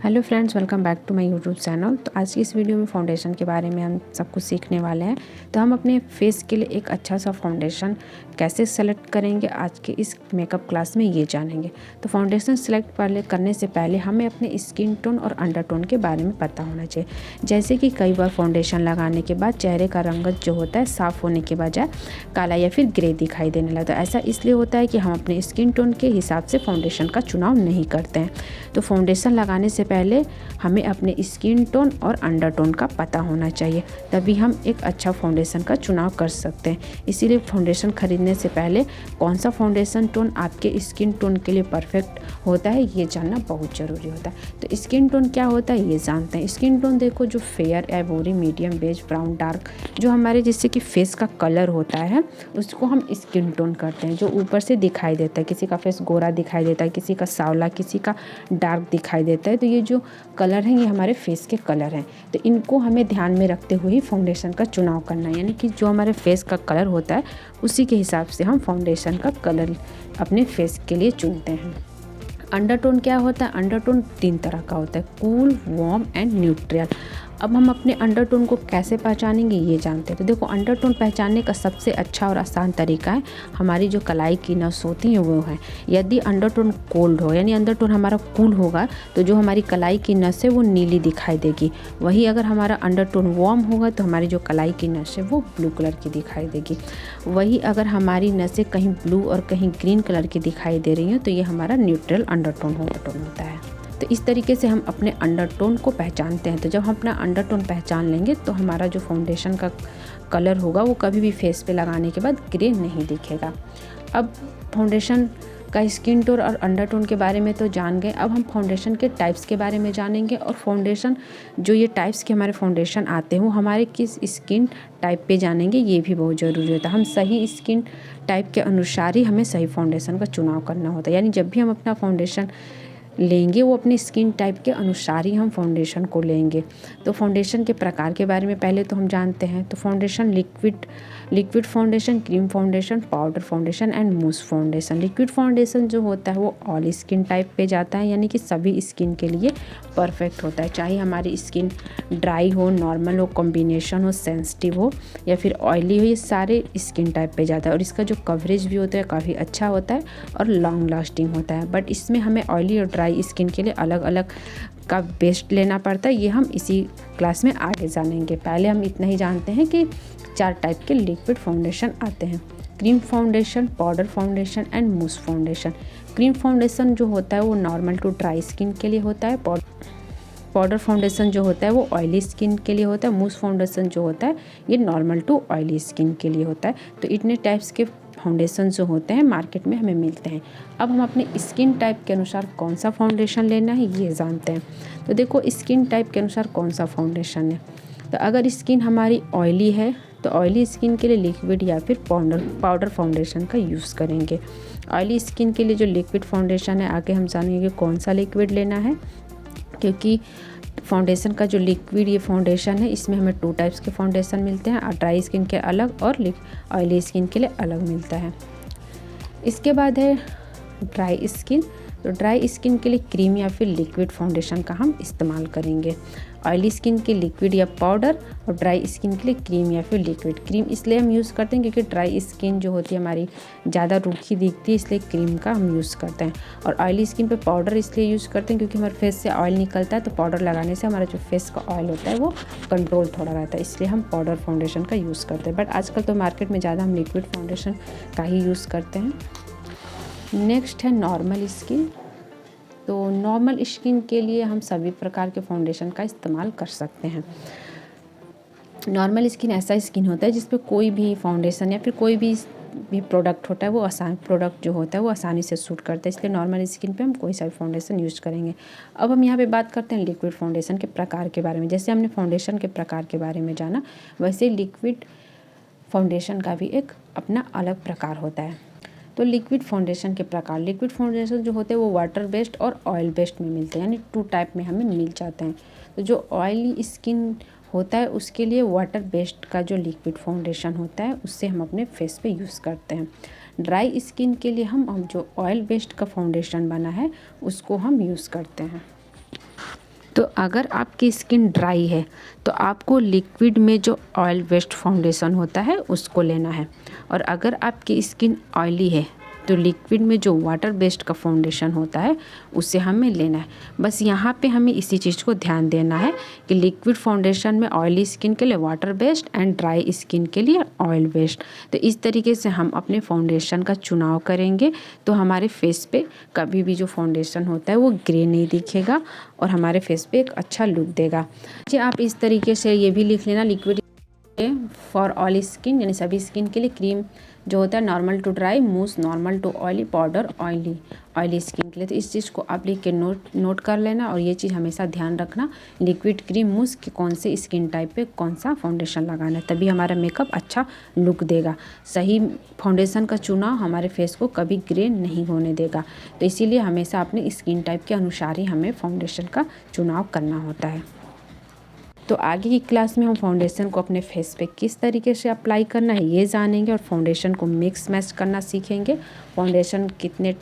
Hello friends, welcome back to my YouTube channel. तो आज की इस वीडियो में फाउंडेशन के बारे में हम सब कुछ सीखने वाले हैं। तो हम अपने फेस के लिए एक अच्छा सा फाउंडेशन कैसे सेलेक्ट करेंगे, आज के इस मेकअप क्लास में ये जानेंगे। तो फाउंडेशन सेलेक्ट करने से पहले हमें अपने स्किन टोन और अंडरटोन के बारे में पता होना चाहिए। जैसे कि कई बार फाउंडेशन लगाने के बाद चेहरे का रंगत जो होता है साफ़ होने के बजाय काला या फिर ग्रे दिखाई देने लगता है। ऐसा इसलिए होता है कि हम अपने स्किन टोन के हिसाब से फाउंडेशन का चुनाव नहीं करते हैं। तो फाउंडेशन लगाने से पहले हमें अपने स्किन टोन और अंडरटोन का पता होना चाहिए, तभी हम एक अच्छा फाउंडेशन का चुनाव कर सकते हैं। इसीलिए फाउंडेशन खरीदने से पहले कौन सा फाउंडेशन टोन आपके स्किन टोन के लिए परफेक्ट होता है ये जानना बहुत ज़रूरी होता है। तो स्किन टोन क्या होता है ये जानते हैं। स्किन टोन देखो, जो fair, ivory, medium, beige, brown, dark, जो हमारे जैसे कि फेस का कलर होता है उसको हम स्किन टोन करते हैं। जो ऊपर से दिखाई देता है, किसी का फेस गोरा दिखाई देता है, किसी का सांवला, किसी का डार्क दिखाई देता है। तो ये जो कलर हैं ये हमारे फेस के कलर हैं। तो इनको हमें ध्यान में रखते हुए ही फाउंडेशन का चुनाव करना है, यानी कि जो हमारे फेस का कलर होता है उसी के हिसाब से हम फाउंडेशन का कलर अपने फेस के लिए चुनते हैं। अंडरटोन क्या होता है? अंडरटोन 3 तरह का होता है, कूल, वार्म एंड न्यूट्रल। अब हम अपने अंडरटोन को कैसे पहचानेंगे ये जानते हैं। तो देखो, अंडरटोन पहचानने का सबसे अच्छा और आसान तरीका है, हमारी जो कलाई की नस होती है वो है। यदि अंडरटोन कोल्ड हो, यानी अंडरटोन हमारा कूल होगा, तो जो हमारी कलाई की नस है वो नीली दिखाई देगी। वही अगर हमारा अंडरटोन वार्म होगा तो हमारी जो कलाई की नस है वो ब्लू कलर की दिखाई देगी। वही अगर हमारी नसें कहीं ब्लू और कहीं ग्रीन कलर की दिखाई दे रही हैं तो ये हमारा न्यूट्रल अंडरटोन होता है। तो इस तरीके से हम अपने अंडरटोन को पहचानते हैं। तो जब हम अपना अंडरटोन पहचान लेंगे तो हमारा जो फाउंडेशन का कलर होगा वो कभी भी फेस पे लगाने के बाद ग्रे नहीं दिखेगा। अब फाउंडेशन का स्किन टोन और अंडरटोन के बारे में तो जान गए। अब हम फाउंडेशन के टाइप्स के बारे में जानेंगे, और फाउंडेशन जो ये टाइप्स के हमारे फाउंडेशन आते हैं वो हमारे किस स्किन टाइप पे जानेंगे, ये भी बहुत ज़रूरी होता है। हम सही स्किन टाइप के अनुसार ही हमें सही फाउंडेशन का चुनाव करना होता है। यानी जब भी हम अपना फाउंडेशन लेंगे वो अपनी स्किन टाइप के अनुसार ही हम फाउंडेशन को लेंगे। तो फाउंडेशन के प्रकार के बारे में पहले तो हम जानते हैं। तो foundation liquid foundation, cream foundation, powder foundation and mousse foundation. Liquid foundation जो होता है वो ऑल स्किन टाइप पे जाता है, यानी कि सभी स्किन के लिए परफेक्ट होता है, चाहे हमारी स्किन ड्राई हो, नॉर्मल हो, कॉम्बिनेशन हो, सेंसिटिव हो या फिर ऑयली हो, ये सारे स्किन टाइप पे जाता है। और इसका जो कवरेज भी होता है काफ़ी अच्छा होता है और लॉन्ग लास्टिंग होता है। बट इसमें हमें ऑयली और ड्राई स्किन के लिए अलग अलग का बेस्ट लेना पड़ता है, ये हम इसी क्लास में आगे जानेंगे। पहले हम इतना ही जानते हैं कि 4 टाइप के लिक्विड फाउंडेशन आते हैं, cream foundation, powder foundation and mousse foundation. Cream foundation जो होता है वो नॉर्मल टू ड्राई स्किन के लिए होता है। पाउडर फाउंडेशन जो होता है वो ऑयली स्किन के लिए होता है। मूस फाउंडेशन जो होता है ये नॉर्मल टू ऑयली स्किन के लिए होता है। तो इतने टाइप्स के फाउंडेशन जो होते हैं मार्केट में हमें मिलते हैं। अब हम अपने स्किन टाइप के अनुसार कौन सा फाउंडेशन लेना है ये जानते हैं। तो देखो, स्किन टाइप के अनुसार कौन सा फाउंडेशन है। तो अगर स्किन हमारी ऑयली है तो ऑयली स्किन के लिए लिक्विड या फिर पाउडर फाउंडेशन का यूज़ करेंगे। ऑयली स्किन के लिए जो लिक्विड फाउंडेशन है, आगे हम जानेंगे कौन सा लिक्विड लेना है, क्योंकि फाउंडेशन का जो लिक्विड ये फाउंडेशन है इसमें हमें 2 टाइप्स के फाउंडेशन मिलते हैं, और ड्राई स्किन के अलग और ऑयली स्किन के लिए अलग मिलता है। इसके बाद है ड्राई स्किन। तो ड्राई स्किन के लिए क्रीम या फिर लिक्विड फाउंडेशन का हम इस्तेमाल करेंगे। ऑयली स्किन के लिक्विड या पाउडर, और ड्राई स्किन के लिए क्रीम या फिर लिक्विड। क्रीम इसलिए हम यूज़ करते हैं क्योंकि ड्राई स्किन जो होती है हमारी ज़्यादा रूखी दिखती है, इसलिए क्रीम का हम यूज़ करते हैं। और ऑयली स्किन पे पाउडर इसलिए यूज़ करते हैं क्योंकि हमारे फेस से ऑयल निकलता है, तो पाउडर लगाने से हमारा जो फेस का ऑयल होता है वो कंट्रोल थोड़ा रहता है, इसलिए हम पाउडर फाउंडेशन का यूज़ करते हैं। बट आजकल तो मार्केट में ज़्यादा हम लिक्विड फाउंडेशन का ही यूज़ करते हैं। नेक्स्ट है नॉर्मल स्किन। तो नॉर्मल स्किन के लिए हम सभी प्रकार के फाउंडेशन का इस्तेमाल कर सकते हैं। नॉर्मल स्किन ऐसा स्किन होता है जिस पे कोई भी फाउंडेशन या फिर कोई भी प्रोडक्ट होता है वो प्रोडक्ट जो होता है वो आसानी से सूट करता है, इसलिए नॉर्मल स्किन पे हम कोई सा भी फाउंडेशन यूज़ करेंगे। अब हम यहाँ पे बात करते हैं लिक्विड फाउंडेशन के प्रकार के बारे में। जैसे हमने फाउंडेशन के प्रकार के बारे में जाना, वैसे लिक्विड फाउंडेशन का भी एक अपना अलग प्रकार होता है। तो लिक्विड फाउंडेशन के प्रकार, लिक्विड फाउंडेशन जो होते हैं वो वाटर बेस्ड और ऑयल बेस्ड में मिलते हैं, यानी 2 टाइप में हमें मिल जाते हैं। तो जो ऑयली स्किन होता है उसके लिए वाटर बेस्ड का जो लिक्विड फाउंडेशन होता है उससे हम अपने फेस पे यूज़ करते हैं। ड्राई स्किन के लिए हम जो ऑयल बेस्ड का फाउंडेशन बना है उसको हम यूज़ करते हैं। तो अगर आपकी स्किन ड्राई है तो आपको लिक्विड में जो ऑयल बेस्ड फाउंडेशन होता है उसको लेना है, और अगर आपकी स्किन ऑयली है तो लिक्विड में जो वाटर बेस्ड का फाउंडेशन होता है उसे हमें लेना है। बस यहाँ पे हमें इसी चीज़ को ध्यान देना है कि लिक्विड फाउंडेशन में ऑयली स्किन के लिए water based and dry skin के लिए ऑयल बेस्ड। तो इस तरीके से हम अपने फाउंडेशन का चुनाव करेंगे तो हमारे फेस पे कभी भी जो फाउंडेशन होता है वो ग्रे नहीं दिखेगा और हमारे फेस पे एक अच्छा लुक देगा। जी आप इस तरीके से ये भी लिख लेना, लिक्विड फॉर ऑयल स्किन यानी सभी स्किन के लिए, क्रीम जो होता है normal to dry, mousse normal to oily, powder oily skin के लिए। तो इस चीज़ को आप लिख के नोट कर लेना, और ये चीज़ हमेशा ध्यान रखना लिक्विड, क्रीम, मूस कि कौन से स्किन टाइप पे कौन सा फाउंडेशन लगाना है, तभी हमारा मेकअप अच्छा लुक देगा। सही फाउंडेशन का चुनाव हमारे फेस को कभी ग्रे नहीं होने देगा। तो इसीलिए हमेशा अपने स्किन टाइप के अनुसार ही हमें फाउंडेशन का चुनाव करना होता है। तो आगे की क्लास में हम फाउंडेशन को अपने फेस पे किस तरीके से अप्लाई करना है ये जानेंगे, और फाउंडेशन को मिक्स मैच करना सीखेंगे। फाउंडेशन कितने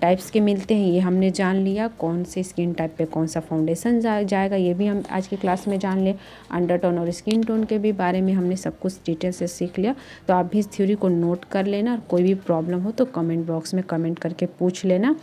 टाइप्स के मिलते हैं ये हमने जान लिया, कौन से स्किन टाइप पे कौन सा फाउंडेशन जाएगा ये भी हम आज की क्लास में जान लें। अंडर टोन और स्किन टोन के भी बारे में हमने सब कुछ डिटेल से सीख लिया। तो आप भी इस थ्योरी को नोट कर लेना, और कोई भी प्रॉब्लम हो तो कमेंट बॉक्स में कमेंट करके पूछ लेना।